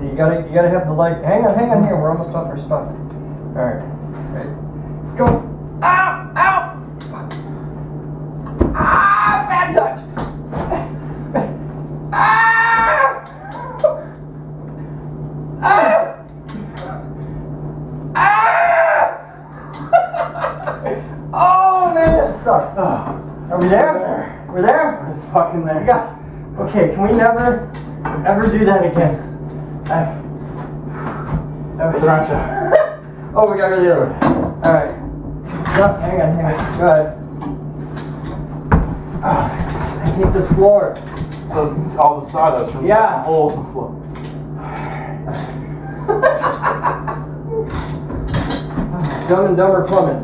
You gotta have the light. Hang on here. We're almost off our spot. All right. Ready? Go. Ow! Ow! Ah! Bad touch. Ah! Ah! Ah! Oh man, that sucks. Are we there? We're there? We're fucking there. Okay, can we never ever do that again? Oh, we gotta go the other way. Alright. Yep, hang on. Go ahead. I hate this floor. It's all the sawdust from the hole in the floor. Dumb and Dumber Plumbing.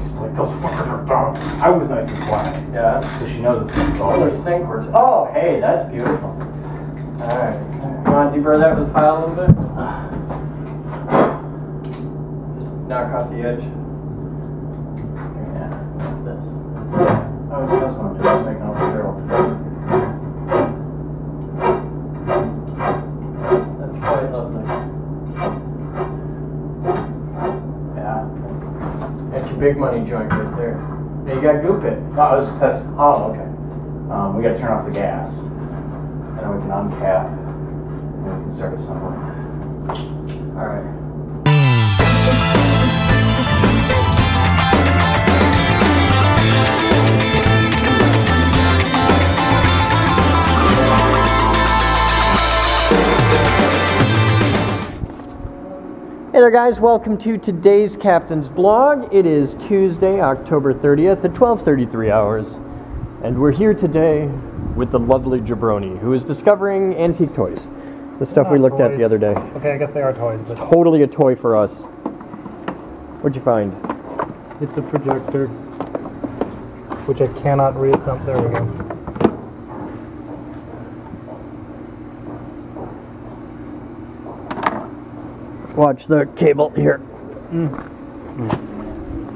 She's like, those fuckers are dumb. I was nice and quiet. Yeah. So she knows it's going to Oh, there's sink works. Oh, hey, that's beautiful. Alright. You want to deburr that with the file a little bit? Just knock off the edge. Yeah, like this. Oh, it's this one. Just making all the drill. That's quite lovely. Yeah, that's your big money joint right there. Now you got goop it. No, I was just testing. Oh, okay. We got to turn off the gas. And then we can uncap. And we can start assembling. Alright. Hey there guys, welcome to today's Captain's Blog. It is Tuesday, October 30th at 12:33 hours. And we're here today with the lovely Jabroni, who is discovering antique toys. The stuff we looked at the other day. Okay, I guess they are toys. It's totally a toy for us. What'd you find? It's a projector, which I cannot reassemble. There we go. Watch the cable here.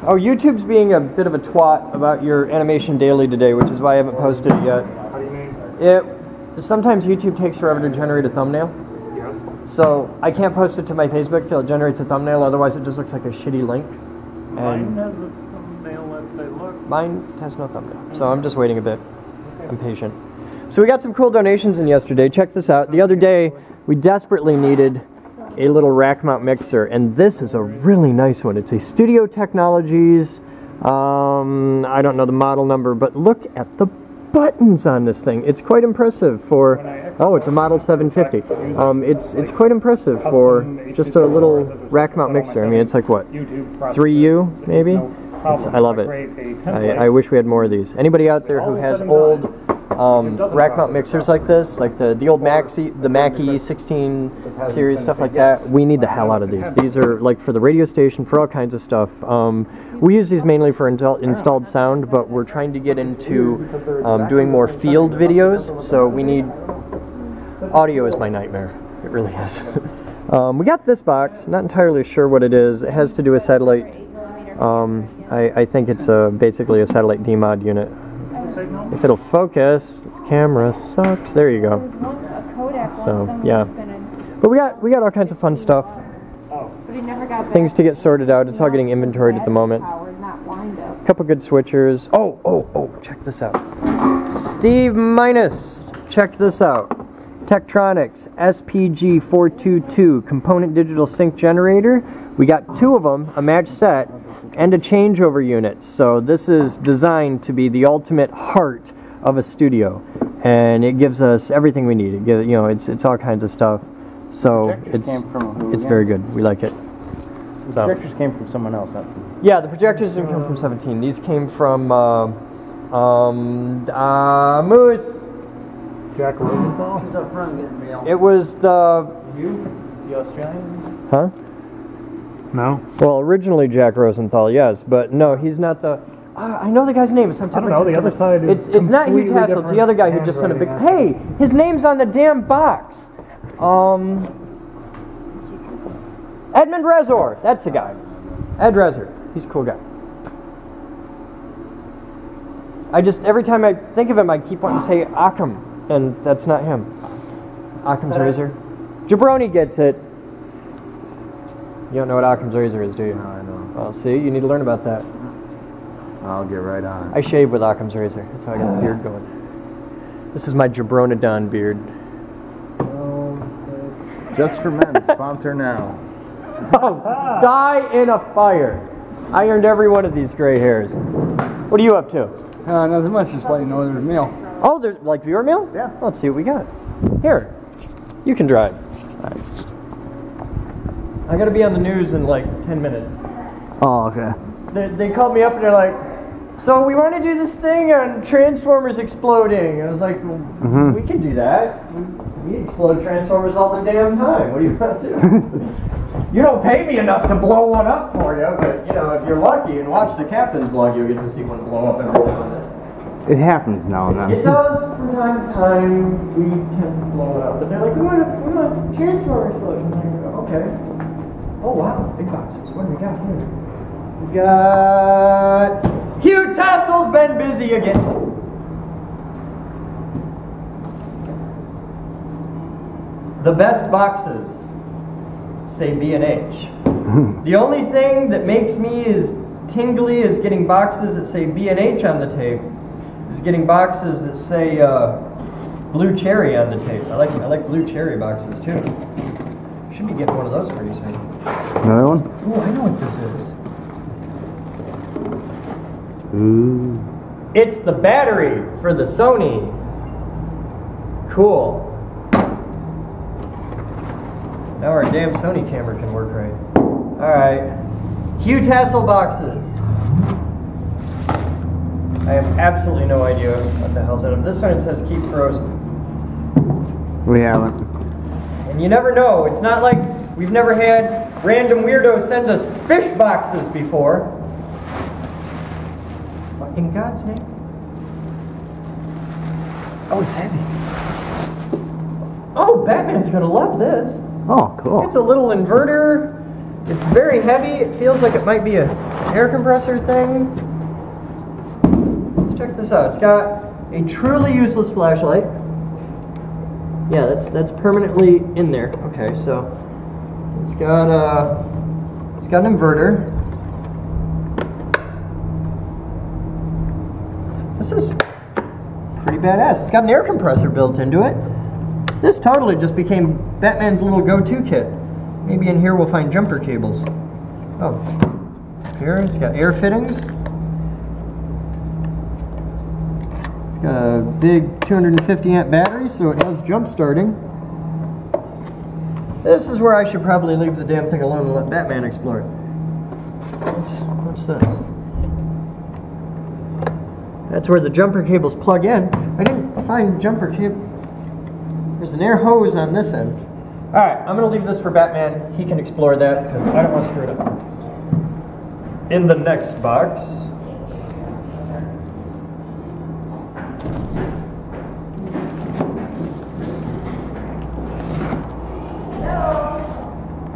Oh, YouTube's being a bit of a twat about your animation daily today, which is why I haven't posted it yet. How do you mean? Sometimes YouTube takes forever to generate a thumbnail. Yes. So I can't post it to my Facebook till it generates a thumbnail, otherwise it just looks like a shitty link. Mine has a thumbnail, let's say, look. Mine has no thumbnail, so I'm just waiting a bit. Okay. I'm patient. So we got some cool donations in yesterday. Check this out. The other day, we desperately needed a little rack mount mixer, and this is a really nice one. It's a Studio Technologies, I don't know the model number, but look at the buttons on this thing. It's quite impressive for, oh, it's a Model 750. It's quite impressive for just a little rack mount mixer. I mean, it's like what, 3U maybe? I love it. I wish we had more of these. Anybody out there who has old rack mount mixers like this, like the old Mackie 16 series, stuff like that, we need the hell out of these. These are like for the radio station, for all kinds of stuff. We use these mainly for installed sound, but we're trying to get into doing more field videos, so we need... Audio is my nightmare. It really is. We got this box, not entirely sure what it is. It has to do with satellite. I think it's basically a satellite demod unit. If it'll focus, this camera sucks. There you go. So yeah, but we got all kinds of fun stuff. Things to get sorted out. It's all getting inventoried at the moment. A couple good switchers. Oh! Check this out. Steve Minus, check this out. Tektronix SPG422 component digital sync generator. We got two of them, a match set, and a changeover unit. So this is designed to be the ultimate heart of a studio, and it gives us everything we need. It gives, you know, it's all kinds of stuff. So it's very good. We like it. The projectors came from someone else, not from... Yeah, the projectors didn't come from 17. These came from Moose. Jack Rosenthal? Who's up front getting real? It was the... You? The Australian? Huh? No. Well, originally Jack Rosenthal, yes, but no, he's not the... I know the guy's name. It's I don't know, the other side is It's not Hugh Tassel, it's the other guy who just sent a big... Hey, his name's on the damn box. Edmund Rezor, that's the guy. Ed Rezor, he's a cool guy. I just, every time I think of him, I keep wanting to say Occam, and that's not him. Occam's razor. Jabroni gets it. You don't know what Occam's razor is, do you? No, I don't. Well, see, you need to learn about that. I'll get right on it. I shave with Occam's razor. That's how I got the beard going. This is my Jabronodon beard. Just for men, sponsor now. Oh, die in a fire. I earned every one of these gray hairs. What are you up to? Nothing much, just let you know there's a meal. Oh, there's like viewer meal? Yeah. Let's see what we got. Here, you can drive. I gotta be on the news in like 10 minutes. Oh, okay. They called me up and they're like, so we want to do this thing on Transformers exploding. I was like, well, we can do that. We explode Transformers all the damn time. What do you want to do? You don't pay me enough to blow one up for you, but you know, if you're lucky and watch the captain's blog, you'll get to see one blow up and roll on it. It happens now and then. It does from time to time. We tend to blow it up, but they're like, we want a Transformer explosion. And I go, okay. Oh wow, big boxes. What do we got here? We got Hugh Tassel's been busy again. The best boxes say B&H. The only thing that makes me as tingly as getting boxes that say B&H on the tape is getting boxes that say Blue Cherry on the tape. I like Blue Cherry boxes too. Should be getting one of those pretty soon. Another one? Oh, I know what this is. Ooh. It's the battery for the Sony. Cool. Now our damn Sony camera can work right. Alright. Hugh Tassel boxes. I have absolutely no idea what the hell's in them. This one it says keep frozen. We haven't. And you never know. It's not like we've never had random weirdos send us fish boxes before. What in God's name? Oh, it's heavy. Oh, Batman's gonna love this. Oh, cool. It's a little inverter. It's very heavy. It feels like it might be an air compressor thing. Let's check this out. It's got a truly useless flashlight. Yeah, that's permanently in there. Okay, so it's got an inverter. This is pretty badass. It's got an air compressor built into it. This totally just became Batman's little go-to kit. Maybe in here we'll find jumper cables. Oh, up here it's got air fittings. It's got a big 250 amp battery, so it has jump starting. This is where I should probably leave the damn thing alone and let Batman explore it. What's this? That's where the jumper cables plug in. I didn't find jumper cable. There's an air hose on this end. Alright, I'm going to leave this for Batman. He can explore that because I don't want to screw it up. In the next box. Hello.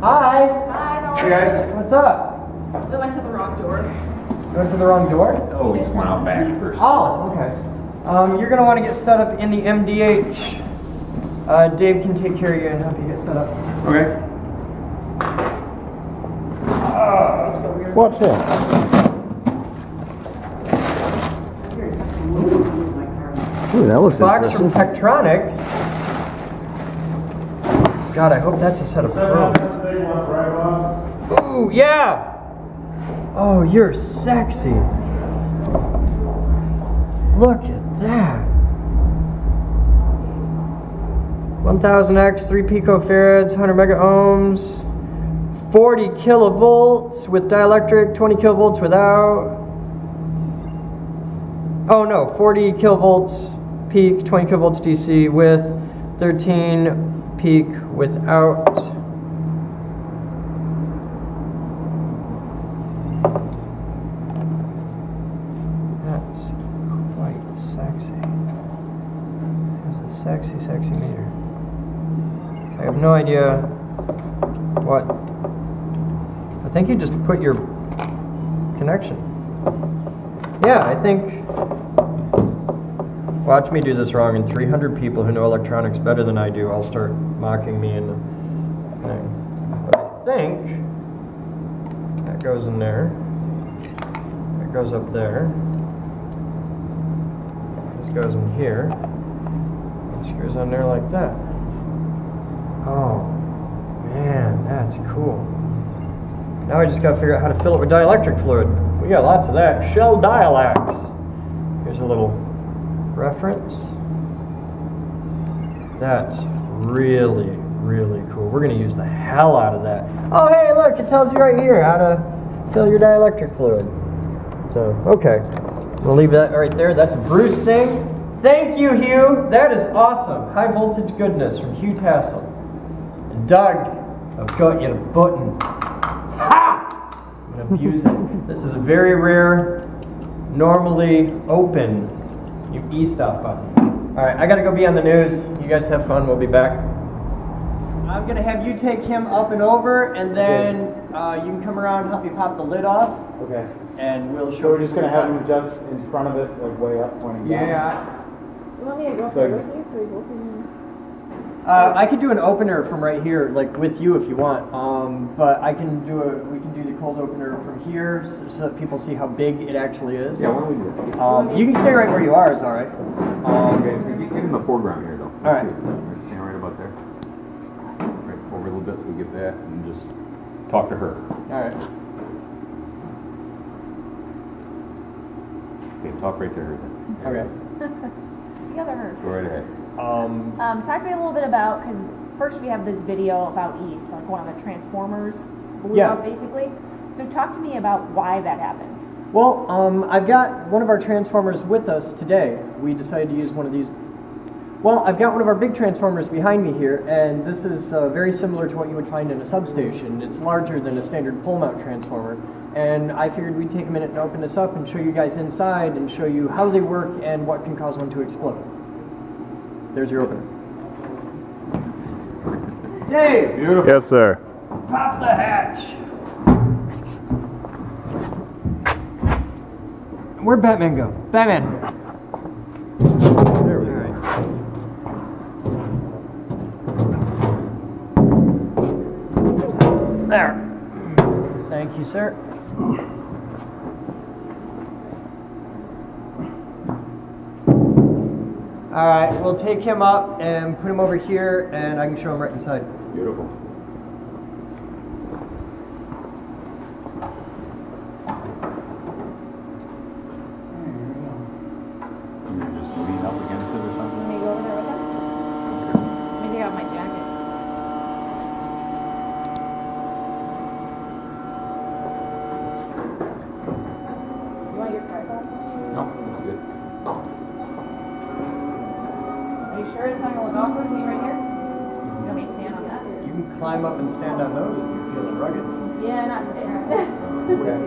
Hi. Hi, how Hey are guys, what's up? you? We went to the wrong door. You went to the wrong door? Oh, we just went out back first. Oh, okay. You're going to want to get set up in the MDH. Dave can take care of you and help you get set up. Okay. What's that? Ooh, that looks Box from interesting. Tektronix. God, I hope that's a set of probes. Ooh, yeah! Oh, you're sexy. Look at that. 1000X, 3 picofarads, 100 mega ohms, 40 kilovolts with dielectric, 20 kilovolts without. Oh no, 40 kilovolts peak, 20 kilovolts DC with 13 peak without. That's quite sexy. It's a sexy, sexy meter. I have no idea what. I think you just put your connection. Yeah, I think Watch me do this wrong, and 300 people who know electronics better than I do all start mocking me in the thing. But I think that goes in there. That goes up there. This goes in here. It screws on there like that. Oh, man, that's cool. Now I just gotta figure out how to fill it with dielectric fluid. We got lots of that. Shell Dialax. Here's a little reference. That's really, really cool. We're gonna use the hell out of that. Oh, hey, look, it tells you right here how to fill your dielectric fluid. So, okay. We'll leave that right there. That's a Bruce thing. Thank you, Hugh. That is awesome. High voltage goodness from Hugh Tassel. And Doug, I've got you to Boden. Ha! I'm gonna abuse it. This is a very rare, normally open e-stop button. Alright, I gotta go be on the news. You guys have fun, we'll be back. I'm gonna have you take him up and over, and then you can come around and help me pop the lid off. Okay. And we'll show So we're just going to have him just in front of it, like way up, pointing down? Yeah. You want me to go So there with you so he's looking? I could do an opener from right here, like with you if you want. But we can do the cold opener from here so that people see how big it actually is. Yeah, why don't we do it? You can stay right where you are, is alright. Okay, get in the foreground here, though. All right. Stand right about there. Right over a little bit so we get that, and just talk to her. Alright. Okay, talk right to her then. Okay. The other her. Go right ahead. Talk to me a little bit about, because first we have this video about East, like one of the Transformers blew Yeah. up basically. So talk to me about why that happens. Well, I've got one of our transformers with us today. We decided to use one of these. Well, I've got one of our big transformers behind me here, and this is very similar to what you would find in a substation. It's larger than a standard pull-mount transformer, and I figured we'd take a minute and open this up and show you guys inside and show you how they work and what can cause one to explode. There's your opener. Dave! Beautiful. Yes, sir. Pop the hatch! Where'd Batman go? Batman! There we go. There. Thank you, sir. All right, we'll take him up and put him over here, and I can show him right inside. Beautiful. You just lean up against it or something? Can I go over there with him? Maybe I have my jacket. Do you want your tripod? No, that's good. Are you sure it's not going to look awkward with me right here? You want me to stand on that? You can climb up and stand on those if you're feeling rugged. Yeah, not today. Okay.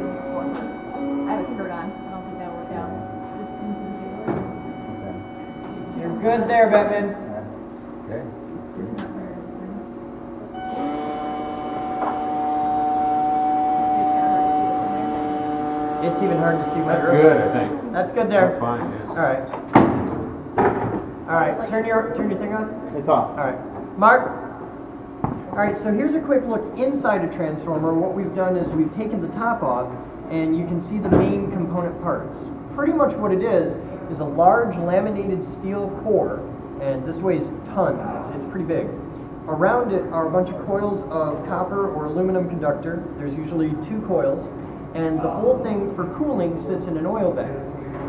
I have a skirt on. I don't think that worked out. You're good there, Batman. Okay. It's even hard to see my That's room. good, I think. That's good there. That's fine, yeah. All right. All right. Turn your thing on. It's off. All right. Mark. All right. So here's a quick look inside a transformer. What we've done is we've taken the top off, and you can see the main component parts. Pretty much what it is a large laminated steel core, and this weighs tons. It's pretty big. Around it are a bunch of coils of copper or aluminum conductor. There's usually 2 coils. And the whole thing for cooling sits in an oil bag.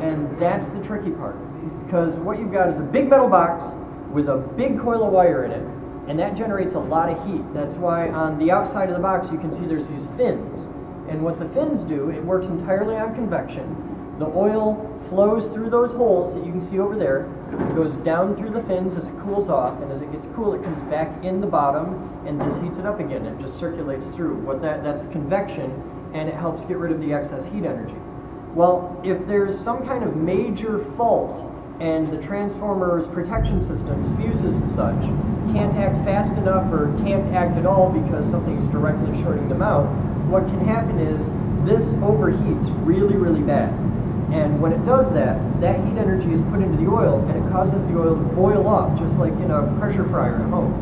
And that's the tricky part. Because what you've got is a big metal box with a big coil of wire in it, and that generates a lot of heat. That's why on the outside of the box you can see there's these fins. And what the fins do, it works entirely on convection. The oil flows through those holes that you can see over there. It goes down through the fins as it cools off, and as it gets cool it comes back in the bottom, and this heats it up again. It just circulates through. That's convection, and it helps get rid of the excess heat energy. Well, if there's some kind of major fault and the transformer's protection systems, fuses and such, can't act fast enough or can't act at all because something's directly shorting them out, what can happen is this overheats really, really bad. And when it does that, that heat energy is put into the oil, and it causes the oil to boil off, just like in a pressure fryer at home.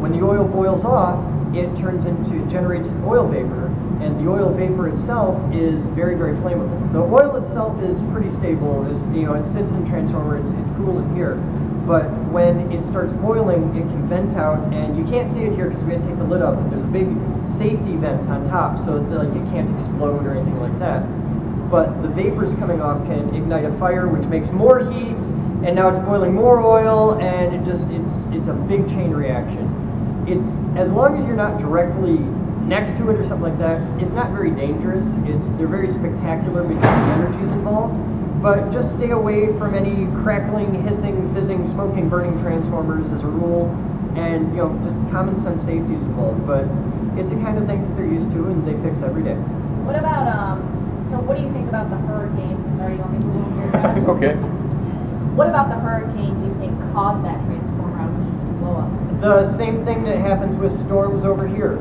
When the oil boils off, it generates oil vapor, and the oil vapor itself is very, very flammable. The oil itself is pretty stable. It sits in transformer. It's cool in here. But when it starts boiling, it can vent out, and you can't see it here because we had to take the lid off. But there's a big safety vent on top, so that, like, it can't explode or anything like that. But the vapors coming off can ignite a fire, which makes more heat, and now it's boiling more oil, and it's a big chain reaction. It's, as long as you're not directly next to it or something like that, it's not very dangerous. They're very spectacular because the energy is involved. But just stay away from any crackling, hissing, fizzing, smoking, burning transformers as a rule, and just common sense safety is involved. But it's the kind of thing that they're used to, and they fix every day. What about so what do you think about the hurricane? Sorry, you want me to move here, Josh? Okay. What about the hurricane do you think caused that transformer out east to blow up? The same thing that happens with storms over here.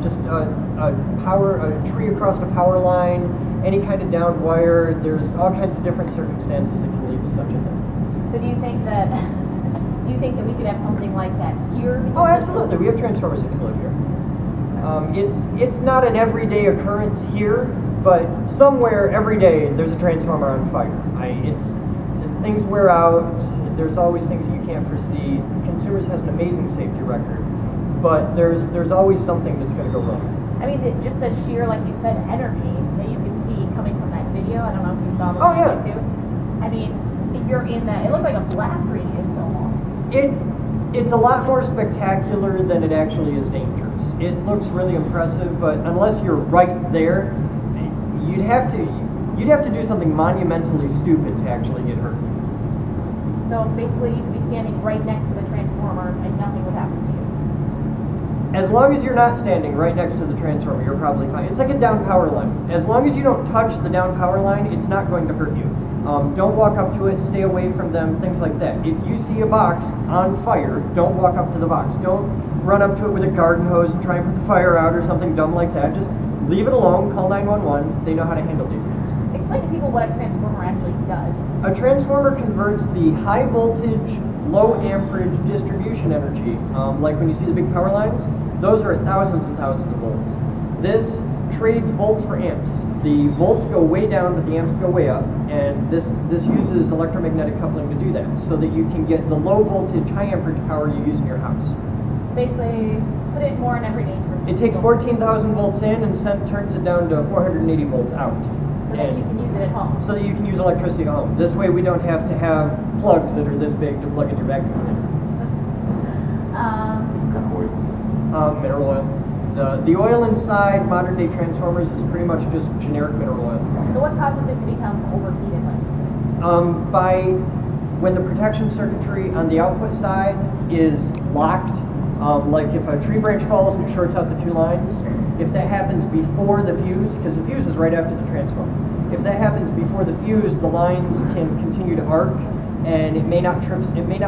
Just a tree across a power line, any kind of downed wire. There's all kinds of different circumstances that can lead to such a thing. So do you think that we could have something like that here? Oh, absolutely. We have transformers explode here. It's not an everyday occurrence here, but somewhere every day there's a transformer on fire. Things wear out. There's always things that you can't foresee. Consumers has an amazing safety record, but there's always something that's going to go wrong. I mean, just the sheer, like you said, energy that you can see coming from that video. I don't know if you saw the video too. I mean, if you're in that, it looks like a blast radius almost. It's a lot more spectacular than it actually is dangerous. It looks really impressive, but unless you're right there, you'd have to do something monumentally stupid to actually get hurt. So basically, you could be standing right next to the transformer and nothing would happen to you. As long as you're not standing right next to the transformer, you're probably fine. It's like a down power line. As long as you don't touch the down power line, it's not going to hurt you. Don't walk up to it, stay away from them, things like that. If you see a box on fire, don't walk up to the box. Don't run up to it with a garden hose and try and put the fire out or something dumb like that. Just leave it alone, call 911. They know how to handle these things. Explain to people what a transformer actually does. A transformer converts the high voltage, low amperage distribution energy, like when you see the big power lines, those are at thousands and thousands of volts. This trades volts for amps. The volts go way down, but the amps go way up, and this uses electromagnetic coupling to do that, so that you can get the low voltage, high amperage power you use in your house. So basically, put it more in everyday use. It takes 14,000 volts in and turns it down to 480 volts out. So that you can use it at home. So that you can use electricity at home. This way we don't have to have plugs that are this big to plug in your vacuum cleaner. Mineral oil. The oil inside modern day transformers is pretty much just generic mineral oil. So what causes it to become overheated, like you said? When the protection circuitry on the output side is locked, like if a tree branch falls and it shorts out the two lines, if that happens before the fuse, because the fuse is right after the transformer, if that happens before the fuse, the lines can continue to arc, and it may not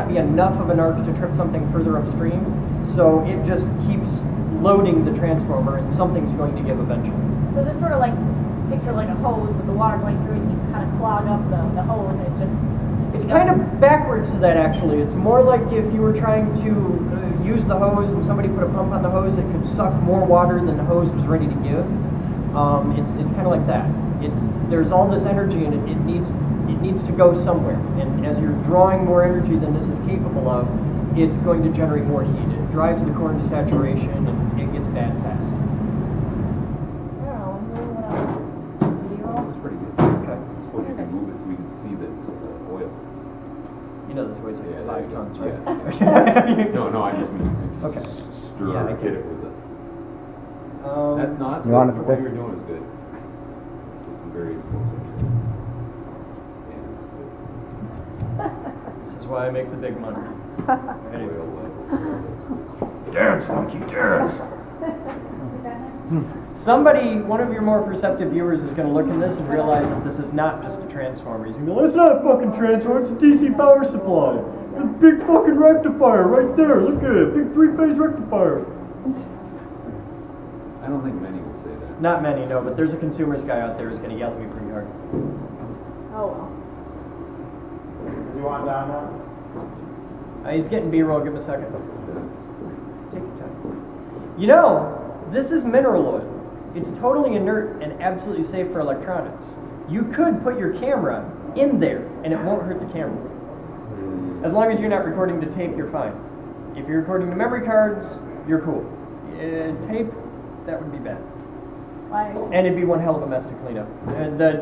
be enough of an arc to trip something further upstream, so it just keeps loading the transformer, and something's going to give eventually. So just sort of like, picture like a hose with the water going through it, and you kind of clog up the hose, and it's just... It's kind of backwards to that, actually. It's more like if you were trying to use the hose and somebody put a pump on the hose that could suck more water than the hose was ready to give. It's kind of like that. There's all this energy, and it needs to go somewhere. And as you're drawing more energy than this is capable of, it's going to generate more heat. It drives the core into saturation, and it gets bad fast. What else? Video? That's pretty good. Okay. Suppose you can move it so we can see that it's oil. You know this weighs like 5 tons, right? Yeah. No, I just mean okay. Stir Yeah, or hit it with it. That's You good. want to What stick? you're doing is good. It's very important. This is why I make the big money. Anyway. Oil, Dance, monkey, dance! One of your more perceptive viewers is going to look at this and realize that this is not just a transformer. He's going to go, it's not a fucking transformer, it's a DC power supply. A big fucking rectifier right there, look at it, big 3-phase rectifier. I don't think many will say that. Not many, no, but there's a consumers guy out there who's going to yell at me pretty hard. Oh well. Does he want down now? He's getting B-roll. Give him a second. Take your time. You know, this is mineral oil. It's totally inert and absolutely safe for electronics. You could put your camera in there and it won't hurt the camera. As long as you're not recording to tape, you're fine. If you're recording to memory cards, you're cool. Tape, that would be bad. Why? And it'd be one hell of a mess to clean up.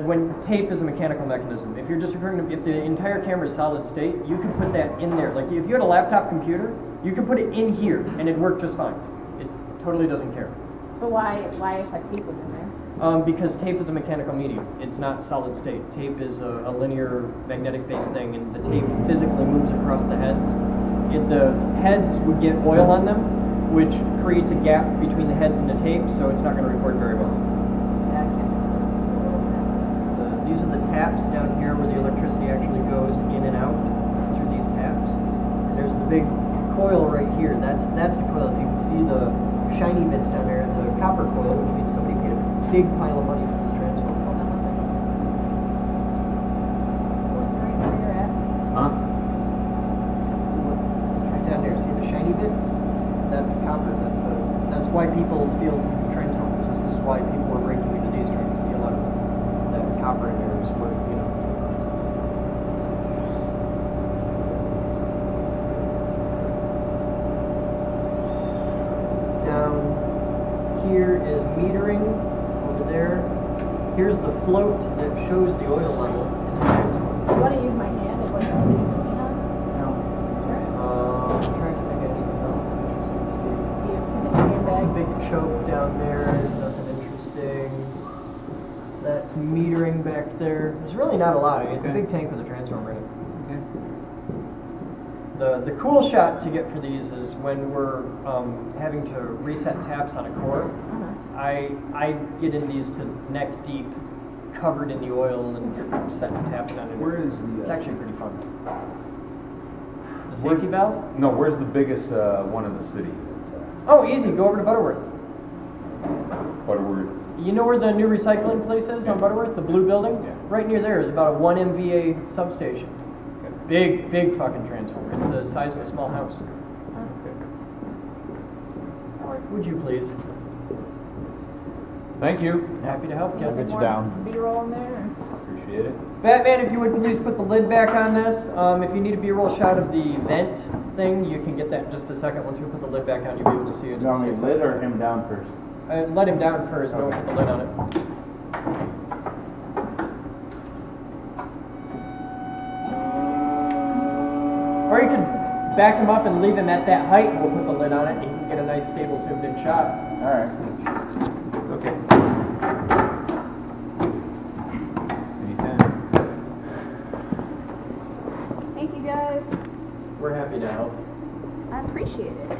When tape is a mechanical mechanism, if you're just recording, if the entire camera is solid state, you could put that in there. Like if you had a laptop computer, you could put it in here and it'd work just fine. It totally doesn't care. So why if a tape was in there? Because tape is a mechanical medium. It's not solid state. Tape is a linear magnetic-based thing, and the tape physically moves across the heads. The heads would get oil on them, which creates a gap between the heads and the tape, so it's not going to record very well. Yeah, I can't see this. These are the taps down here where the electricity actually goes in and out. It's through these taps. And there's the big coil right here. That's the coil. If you can see the shiny bits down there, it's a copper coil, which means somebody paid a big pile of money for this transformer. Hold on 1 second. Going right where you're at. Huh? Right down there, see the shiny bits? That's copper. That's why people steal transformers. This is why people are breaking into these trying to steal out of them. That copper in there is worth, Down here is metering over there. Here's the float that shows the oil level in the transformer. You want to use my hand if like I'm keeping on? No. Sure. I'm trying to think of anything else. I just want to see. Yeah, It's a handbag. big choke down there. Nothing interesting. That's metering back there. There's really not a lot. It's a big tank with a transformer in it. The cool shot to get for these is when we're having to reset taps on a core. I get in these to neck deep, covered in the oil, and setting taps on it. Where is the? It's actually pretty fun. The safety valve? No, where's the biggest one in the city? Oh, easy. Go over to Butterworth. Butterworth. You know where the new recycling place is on Butterworth? The blue building? Yeah. Right near there is about a 1 MVA substation. Big fucking transformer. It's the size of a small house. Would you please? Thank you. Happy to help, I'll Ken. get you down. B-roll in there. Appreciate it. Batman, if you would please put the lid back on this. If you need a B-roll shot of the vent thing, you can get that in just a second. Once we put the lid back on, you'll be able to see it. You want me to lid or him down first? Let him down first, and don't put the lid on it. Or you can back him up and leave him at that height, and we'll put the lid on it, and you can get a nice, stable, zoomed-in shot. All right. It's okay. Anytime. Thank you guys. We're happy to help. I appreciate it.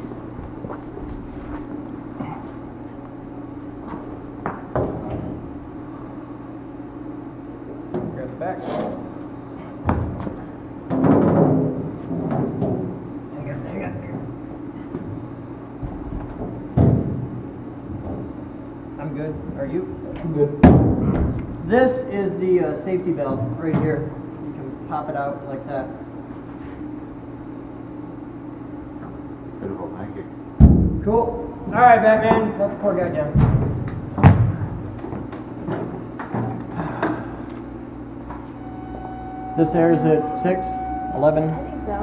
Grab the back. Hang on. I'm good. Are you? I'm good. This is the safety valve right here. You can pop it out like that. Beautiful, thank you. Cool. All right, Batman. Let the poor guy down. This air is at 6, 11. I think so.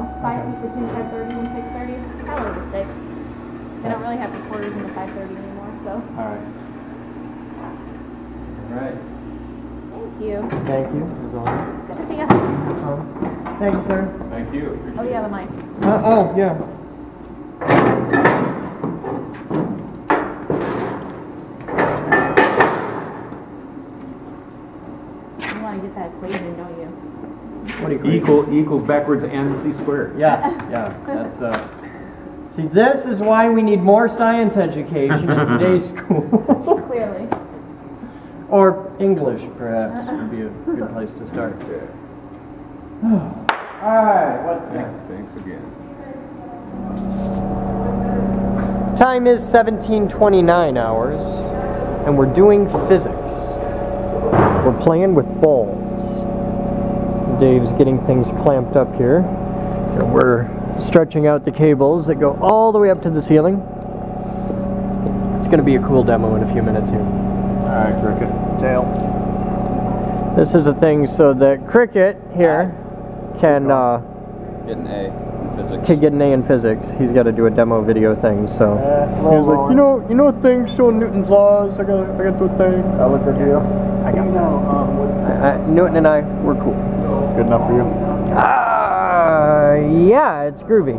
Between 5:30 and 6:30. Probably the 6. They don't really have recorders in the 5:30 anymore, so. All right. All right. Thank you. Thank you, as always. Good to see you. Thank you, sir. Thank you. Oh yeah, the mic. Oh, yeah. You want to get that equation, don't you? What do you call it? Equals backwards and c squared. Yeah. That's See, this is why we need more science education in today's school. Clearly. Or English, perhaps, would be a good place to start. Alright, what's next? Thanks again. Time is 17:29 hours, and we're doing physics. We're playing with balls. Dave's getting things clamped up here. And we're stretching out the cables that go all the way up to the ceiling. It's going to be a cool demo in a few minutes here. Alright, Cricket. Tail. This is a thing so that Cricket here can Get an A in physics. get an A in physics. He's got to do a demo video thing, so he's like, you know things showing Newton's laws. I got to thing. I look good to you. I got Newton and I, we're cool. Good enough for you? Yeah, it's groovy.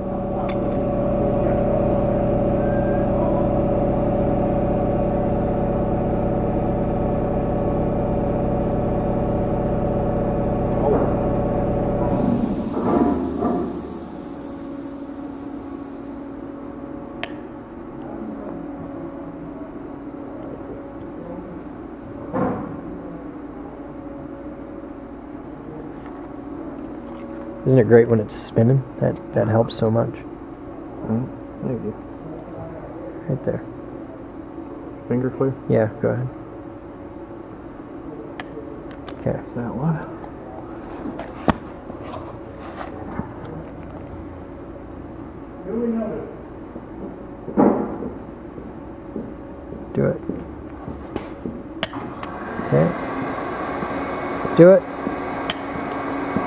Isn't it great when it's spinning? That helps so much. Thank you. Right there. Finger clear? Yeah, go ahead. Okay. Is that what? Do it. Okay. Do it.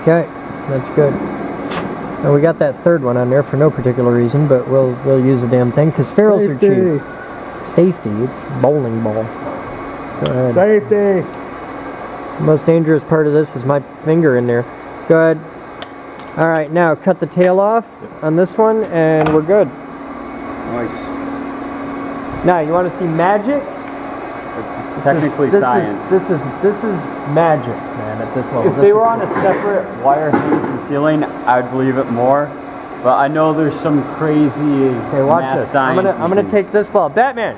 Okay. That's good. And we got that third one on there for no particular reason, but we'll use the damn thing because ferrules are cheap. Safety. It's bowling ball. Go ahead. Safety. The most dangerous part of this is my finger in there. Go ahead. All right, now cut the tail off on this one, and we're good. Nice. Now you want to see magic? Technically science. This is magic, man. At this level. If they were on a separate wire hanging from the ceiling, I'd believe it more. But I know there's some crazy Okay, watch math this. science. I'm gonna take this ball. Batman,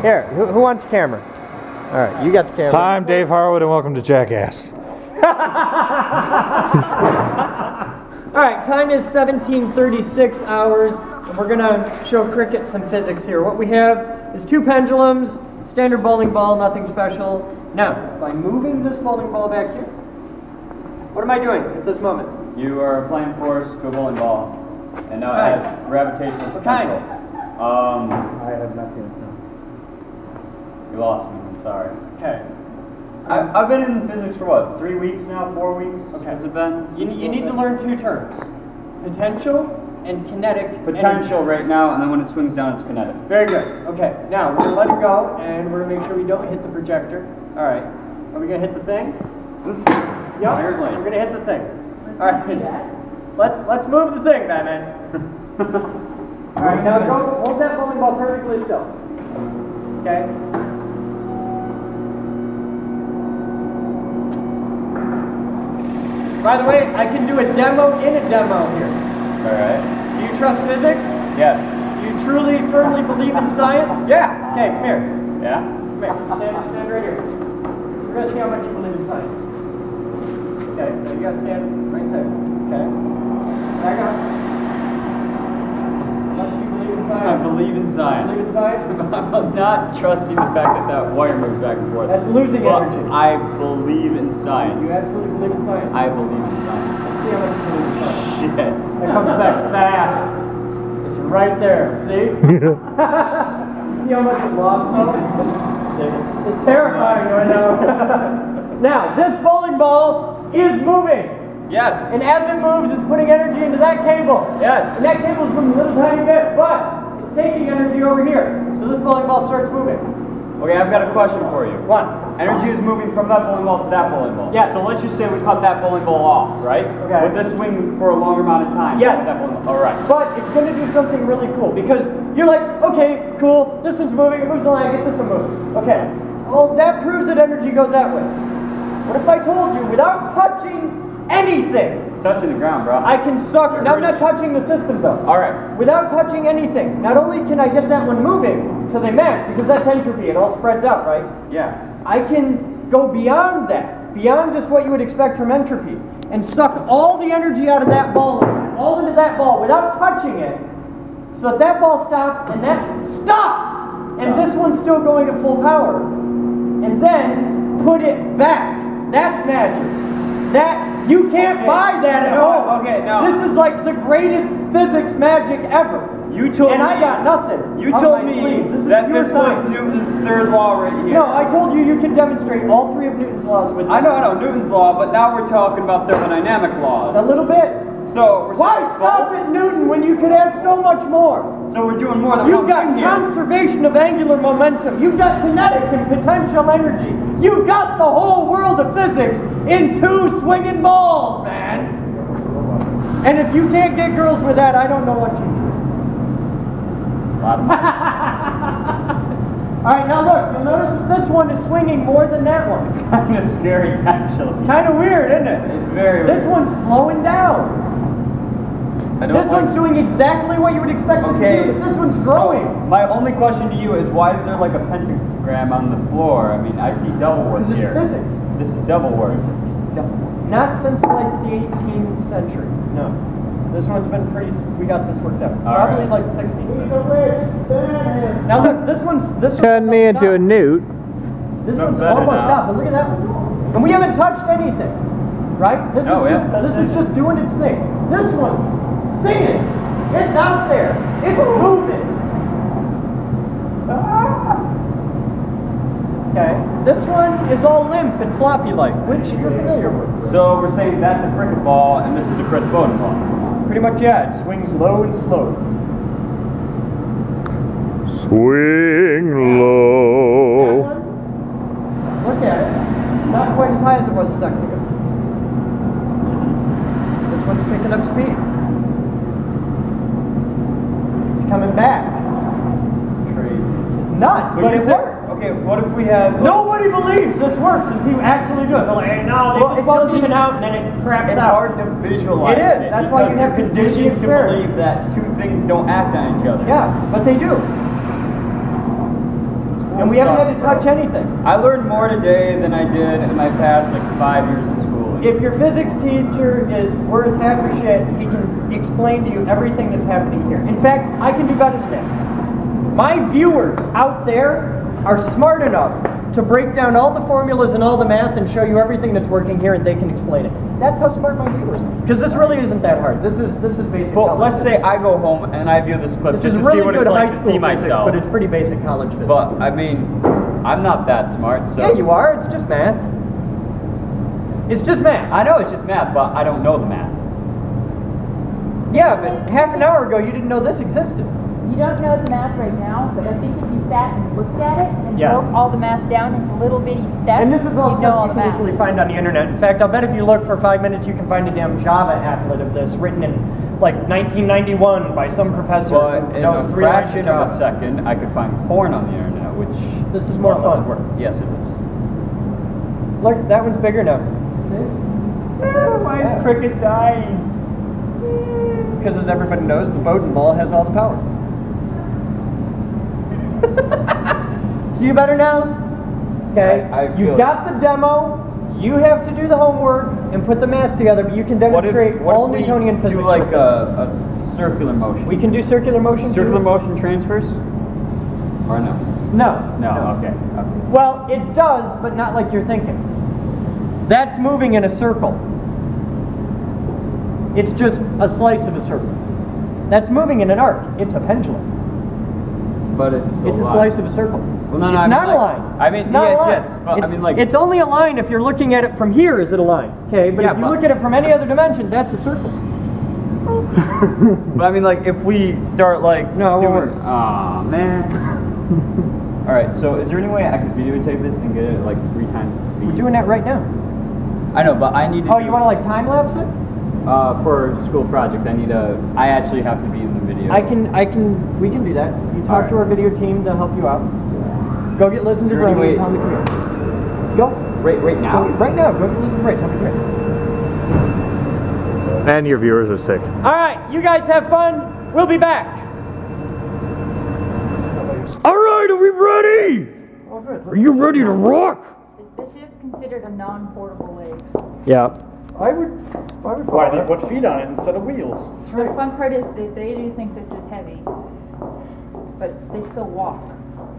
here. Who wants camera? All right, you got the camera. Hi, I'm Dave Harwood, and welcome to Jackass. All right, time is 17:36 hours, and we're gonna show Cricket some physics here. What we have is two pendulums, standard bowling ball, nothing special. Now, by moving this bowling ball back here, what am I doing at this moment? You are applying force to a bowling ball, and now Right. it has gravitational What kind? potential. I have not seen it. You lost me. I'm sorry. Okay. I've been in physics for what? 3 weeks now? 4 weeks? Okay. Has it been? You need to learn two terms: potential and kinetic. Potential energy. right now, and then when it swings down, it's kinetic. Very good. Okay, now we're gonna let it go, and we're gonna make sure we don't hit the projector. All right. Are we gonna hit the thing? Yep. Apparently. We're gonna hit the thing. All right. Let's move the thing, Batman. All right. Now go. Hold that bowling ball perfectly still. Okay. By the way, I can do a demo in a demo here. Alright. Do you trust physics? Yes. Do you truly, firmly believe in science? Yeah. Okay, come here. Yeah? Come here. Stand right here. We're going to see how much you believe in science. Okay, so you got to stand right there. Okay. Back up. How much do you believe in science? I believe in science. Believe in science? I'm not trusting the fact that that wire moves back and forth. That's losing But energy. I believe in science. You absolutely believe in science? I believe in science. Let's see how much you believe in science. Shit. That comes back fast. It's right there. See? See how much it lost? It's terrifying right now. Now, this bowling ball is moving. Yes. And as it moves, it's putting energy into that cable. Yes. And that cable's moving a little tiny bit, but it's taking energy over here. So this bowling ball starts moving. Okay, I've got a question for you. What? Energy is moving from that bowling ball to that bowling ball. Yes. So let's just say we cut that bowling ball off, right? Okay. Would this swing for a longer amount of time? Yes. That bowling ball? All right. But it's going to do something really cool because you're like, okay, cool, this one's moving, it moves the line, get this one moving. Okay. Well, that proves that energy goes that way. What if I told you, without touching anything, Touching the ground, bro. I can suck. Now I'm not touching the system though. All right. Without touching anything, not only can I get that one moving till they match, because that's entropy, it all spreads out, right? Yeah. I can go beyond that, beyond just what you would expect from entropy, and suck all the energy out of that ball, all into that ball without touching it, so that that ball stops, and that stops! And this one's still going at full power. And then put it back. That's magic. That You can't buy that at home. Okay, no. This is like the greatest physics magic ever. You told and me. I got nothing. You up told my me sleeves. This is that pure this science. was Newton's third law right here. No, I told you could demonstrate all 3 of Newton's laws with this. I know Newton's law, but now we're talking about thermodynamic laws. A little bit. So we're Why saying stop at Newton when you could have so much more? So we're doing more than You've one got thing here. conservation of angular momentum. You've got kinetic and potential energy. You've got the whole world of physics in 2 swinging balls, man. And if you can't get girls with that, I don't know what you do. Alright, now look, you'll notice that this one is swinging more than that one. It's kind of scary, actually. It's kind of weird, isn't it? It's very This weird. one's slowing down. This one's doing exactly what you would expect it to do, but this one's growing. So, my only question to you is why is there like a pentagram on the floor? I mean, I see double work Because it's here. physics. This is double work. Not since like the 18th century. No. This one's been we got this worked out. All Probably right. like 16th century. Now look, this one's Turn me almost into a stopped. newt. This No one's better almost now. stopped, but look at that one. And we haven't touched anything. Right? This No, we is haven't touched just doing its thing. This one's singing. It's out there. It's moving. Okay. This one is all limp and floppy-like, which you're familiar with. So we're saying that's a cricket ball and this is a Chris Boden ball. Pretty much, yeah. It swings low and slow. Swing That low. one, look at it. Not quite as high as it was a second ago. This one's picking up speed. It's coming back. It's crazy. It's nuts, but it works. Okay, what if we have... Nobody believes this works until you actually do it. They're like, hey, no, Well, they it just doesn't- even out and then it craps It's out. hard to visualize It is. That's why you because have to you're do the conditioned to experiment. believe that 2 things don't act on each other. Yeah, but they do. And we haven't had to touch anything. I learned more today than I did in my past 5 years of school. If your physics teacher is worth half a shit, he can explain to you everything that's happening here. In fact, I can do better than that. My viewers out there are smart enough to break down all the formulas and all the math and show you everything that's working here, and they can explain it. That's how smart my viewers are. Because this really isn't that hard. This is basic. But college let's say physics. I go home and I view this clip This just is to really see what good it's high like to school see physics, myself. but it's pretty basic college physics. But I mean, I'm not that smart, so... Yeah, you are. It's just math. It's just math. I know it's just math, but I don't know the math. Yeah, but half an hour ago you didn't know this existed. You don't know the math right now, but I think if you sat and looked at it and Yeah. broke all the math down into little bitty steps, And this is all you'd know stuff all you the can math. easily find on the internet. In fact, I'll bet if you look for 5 minutes, you can find a damn Java applet of this written in like 1991 by some professor But who in knows a 3 lines fraction of a Java. second, I could find porn on the internet, which... This is more less fun. work. Yes, it is. Look, that one's bigger now. Why is cricket dying? Because as everybody knows, the Boden ball has all the power. See you better now? Okay. I feel You've it. got the demo. You have to do the homework and put the math together, but you can What if, demonstrate all we Newtonian physics. do like with this. a circular motion? We can do circular motion. too? Circular motion transfers? Or no? No. No, okay. Well, it does, but not like you're thinking. That's moving in a circle. It's just a slice of a circle. That's moving in an arc. It's a pendulum. But it's It's a slice of a circle. Well, no, it's I mean, not a like- line. I mean, it's not yes, a line. yes, but I mean, like- it's only a line if you're looking at it from here. Is it a line? Okay, but Yeah, if you but- look at it from any other dimension, that's a circle. But I mean, like, if we start, like, No, it won't doing... work. Aw, man. Alright, so is there any way I could videotape this and get it, like, 3 times the speed? We're doing that right now. I know, but I need to Oh, do- you want to like time lapse it? for a school project, I actually have to be in the video. We can do that. You talk Alright. to our video team to help you out. Go get Liz and Is there any DeBroni way- and tell them to come here. Go. Right now? Right now. Go get Liz and DeBroni. Tell them to come here. And your viewers are sick. All right, you guys have fun. We'll be back. All right, are we ready? Are you ready to rock? This is considered a non-portable leg. Yeah. I would Why, they put feet on it instead of wheels. The fun part is that they do think this is heavy, but they still walk.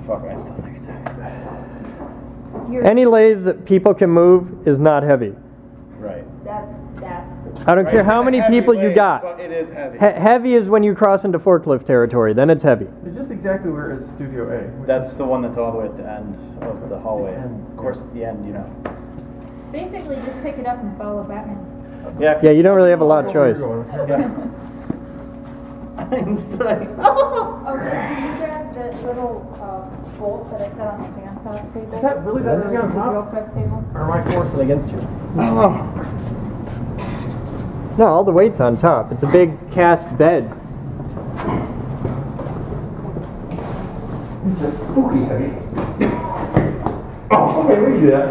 Fuck, I still think it's heavy. You're, Any lathe that people can move is not heavy. Right. that's I don't care how many people you got. But it is heavy. Heavy is when you cross into forklift territory. Then it's heavy. It's just exactly where is Studio A. That's the one that's all the way at the end of the hallway. Of course, it's the end, you know. Basically, just pick it up and follow Batman. Yeah. Yeah, you don't really have a lot of choice. I'm straight. Okay, can you grab the little bolt that I set on the bandsaw table? Is that really that easy on The top? drill press table? Or am I forcing against you? No, all the weight's on top. It's a big cast bed. It's just spooky heavy. Oh, okay, we can do that.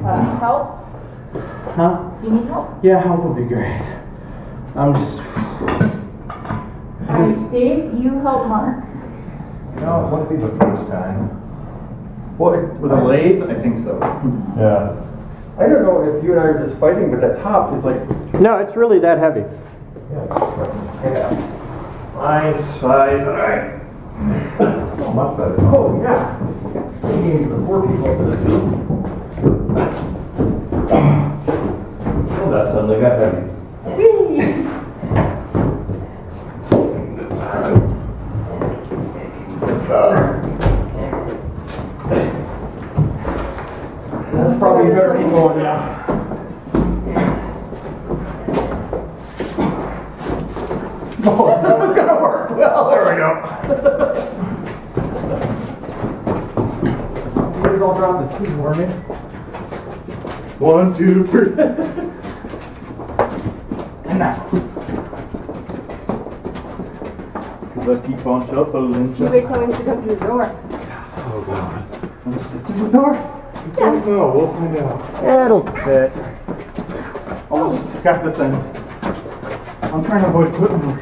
Need help? Huh? Do you need help? Yeah, help would be great. I'm just. Alright, Dave, you help Mark. No, it wouldn't be the first time. What, with a lathe? I think so. Yeah. I don't know if you and I are just fighting, but that top is like... No, it's really that heavy. Yeah. Nice side. Alright. Oh, much better. Oh, yeah. Thinking the 4 people for the 2. Oh, that suddenly got heavy. That's probably better keep going now. Oh, this is gonna work well. There we go. You guys all drop this. Keep warming. 1, 2, 3. And now. Because I keep on shuffling. You wait till she goes to the door. Oh, God. Through the door? Don't know. We'll find out. It'll fit. Almost got this end. I'm trying to avoid putting them.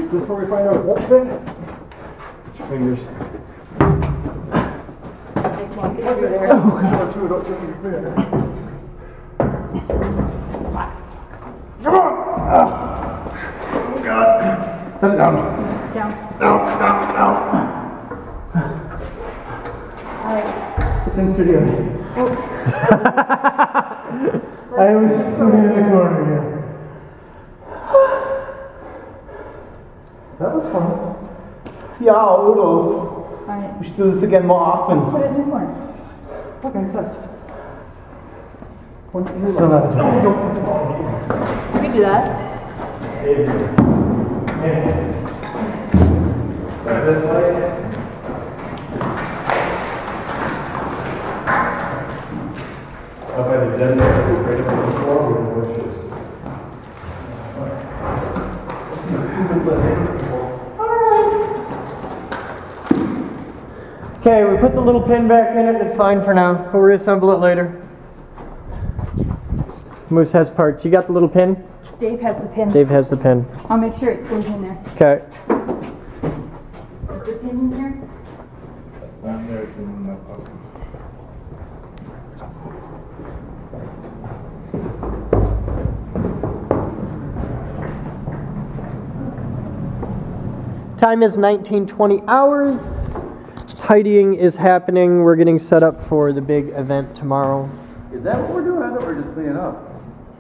Is this where we find out it won't fit? Put your fingers. I can't get over there. Oh, God, too, don't touch your finger. Come on! Oh, God. Set it down. Down. Down. Alright. It's in studio. Oh. I was sitting in the corner here. That was fun. Yeah, oodles. Alright. We should do this again more often. Put it in more. Okay, that's... So that's We can do that. Right this way. Up at the den there, it's right up on the floor with the bushes. Okay, we put the little pin back in it. It's fine for now. We'll reassemble it later. Moose has parts. You got the little pin? Dave has the pin. Dave has the pin. I'll make sure it stays in there. Okay. Is the pin in here? It's not there, it's in the pocket. Time is 19:20 hours. Tidying is happening. We're getting set up for the big event tomorrow. Is that what we're doing? I thought we were just cleaning up.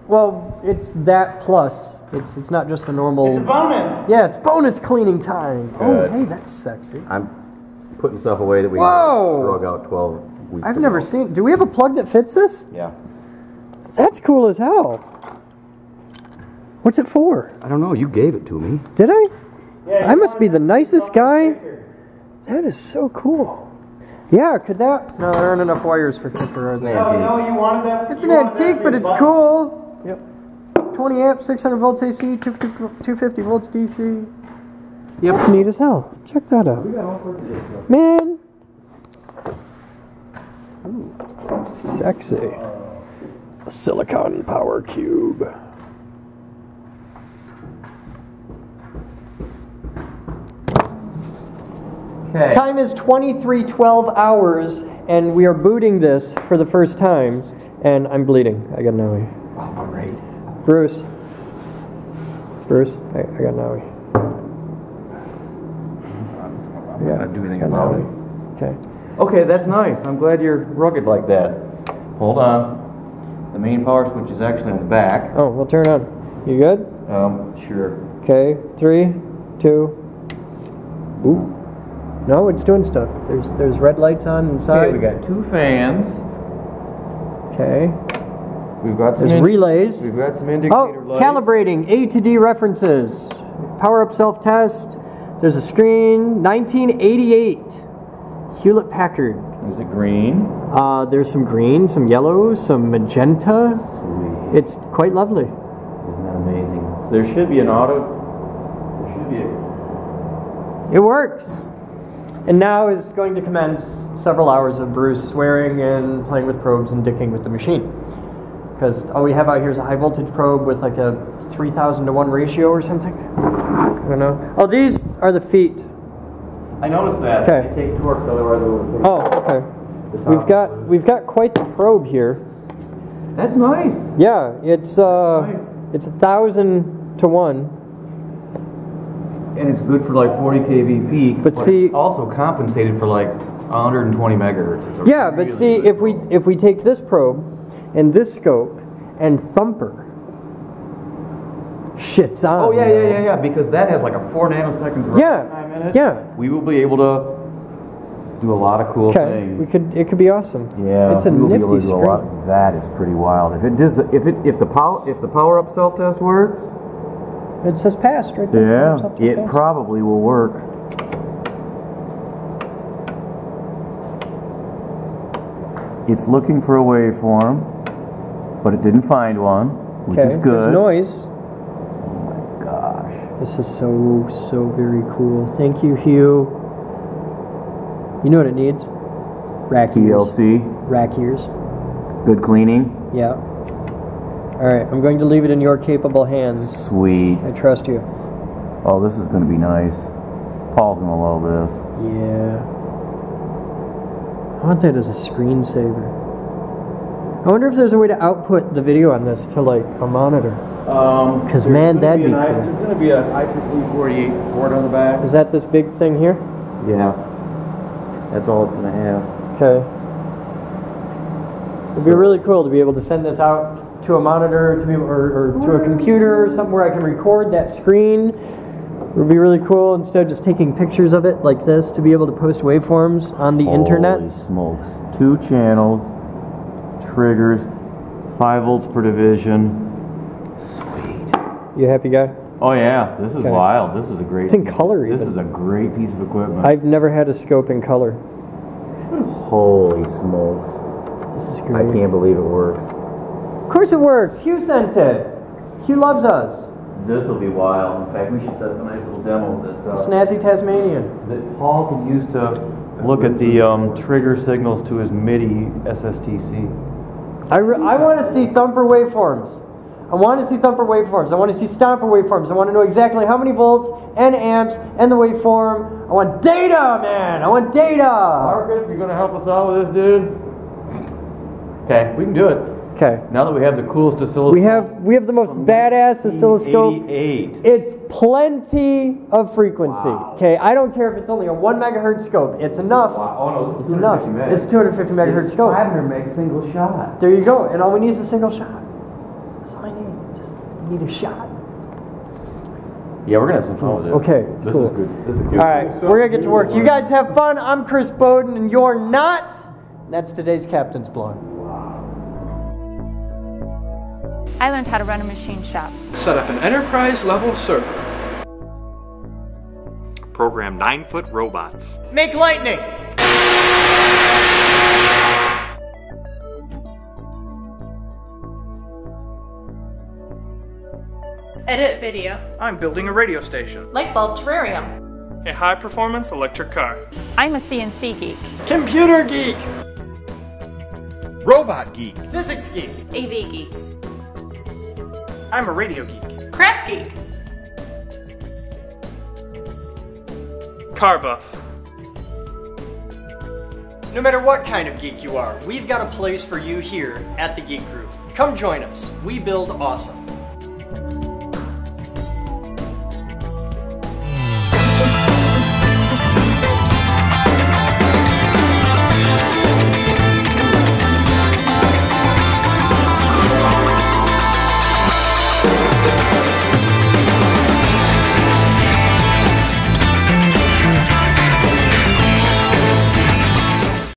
Well, it's that plus. It's not just the normal. It's a bonus. Yeah, it's bonus cleaning time. Oh, Good. hey, that's sexy. I'm putting stuff away that we Whoa! drug out 12 weeks I've ago. never seen. Do we have a plug that fits this? Yeah. That's cool as hell. What's it for? I don't know. You gave it to me. Did I? I must be the nicest guy. That is so cool. Yeah, could that? No, there aren't enough wires for kicker, are there? Oh, no, you wanted that. It's an antique, but it's cool. Yep. 20 amps, 600 volts AC, 250 volts DC. Yep. That's neat as hell. Check that out. Man. Ooh, sexy. A silicon power cube. Okay. Time is 23:12 hours, and we are booting this for the first time, and I'm bleeding. I got an owie. Oh, great. Bruce, I got an owie. I'm not going to do anything about it. Okay. Okay, that's nice. I'm glad you're rugged like that. Hold on. The main power switch is actually in the back. Oh, we'll turn on. You good? Sure. Okay, 3, 2. Ooh. No, it's doing stuff. There's red lights on inside. Okay, we got 2 fans. Okay. We've got some There's relays. We've got some indicator lights. Calibrating A to D references. Power up self-test. There's a screen. 1988. Hewlett Packard. Is it green? There's some green, some yellow, some magenta. Sweet. It's quite lovely. Isn't that amazing? So there should be an auto. There should be a. It works. And now is going to commence several hours of Bruce swearing and playing with probes and dicking with the machine. Because all we have out here is a high voltage probe with like a 3,000 to 1 ratio or something. I don't know. Oh, these are the feet. I noticed that. Okay. They take torques, otherwise it would. Oh, okay. We've got quite the probe here. That's nice. Yeah, it's nice. It's 1,000 to 1. And it's good for like 40 kV peak. But see, it's also compensated for like 120 megahertz. It's a yeah, really but see, good if we take this probe and this scope and thumper, shit's on. Oh yeah. Because that has like a 4 nanoseconds time in it. Yeah. We will be able to do a lot of cool things. It could be awesome. Yeah, it's a we will be nifty able to do a screen. lot. That is pretty wild. If the power up self test works, It says passed right there. yeah, Self-test it passed. probably will work. It's looking for a waveform, but it didn't find one, which is good. There's noise. Oh my gosh. This is so very cool. Thank you, Hugh. You know what it needs? Rack ears. TLC, Rack ears. good cleaning. Yeah. Alright, I'm going to leave it in your capable hands. Sweet. I trust you. Oh, this is going to be nice. Paul's going to love this. Yeah. I want that as a screensaver. I wonder if there's a way to output the video on this to like a monitor. Because man, that'd be cool. There's going to be an IEEE 48 port on the back. Is that this big thing here? Yeah. That's all it's going to have. Okay. It'd be really cool to be able to send this out to a monitor, or to a computer, or something where I can record that screen. It would be really cool instead of just taking pictures of it like this, to be able to post waveforms on the internet. Holy smokes. 2 channels, triggers, 5 volts per division. Sweet. You a happy guy? Oh yeah, this is Okay. wild. This is a great It's in color This even. is a great piece of equipment. I've never had a scope in color. Holy smokes. This is I great. can't believe it works. Of course it works. Hugh sent it. Hugh loves us. This will be wild. In fact, we should set up a nice little demo that Snazzy Tasmanian. that Paul can use to look at the trigger signals to his MIDI SSTC. I want to see thumper waveforms. I want to see thumper waveforms. I want to see stomper waveforms. I want to know exactly how many volts and amps and the waveform. I want data, man. I want data. Marcus, you gonna help us out with this, dude? Okay, we can do it. Okay. Now that we have the coolest oscilloscope. We have the most badass oscilloscope. 88. It's plenty of frequency. Okay, I don't care if it's only a 1 megahertz scope. It's enough. Wow. Oh no, this It's is enough. 250 megs. It's 250 megahertz scope. 500 meg single shot. There you go. And all we need is a single shot. That's all I need. Just need a shot. Yeah, we're gonna have some fun with it. Okay, This cool. is good. This is good. All right, we're gonna get to work. You guys have fun. I'm Chris Boden, and you're not. And that's today's Captain's Blog. I learned how to run a machine shop. Set up an enterprise level server. Program 9-foot robots. Make lightning. Edit video. I'm building a radio station. Light bulb terrarium. A high-performance electric car. I'm a CNC geek. Computer geek. Robot geek. Physics geek. AV geek. I'm a radio geek. Craft geek. Car buff. No matter what kind of geek you are, we've got a place for you here at the Geek Group. Come join us. We build awesome.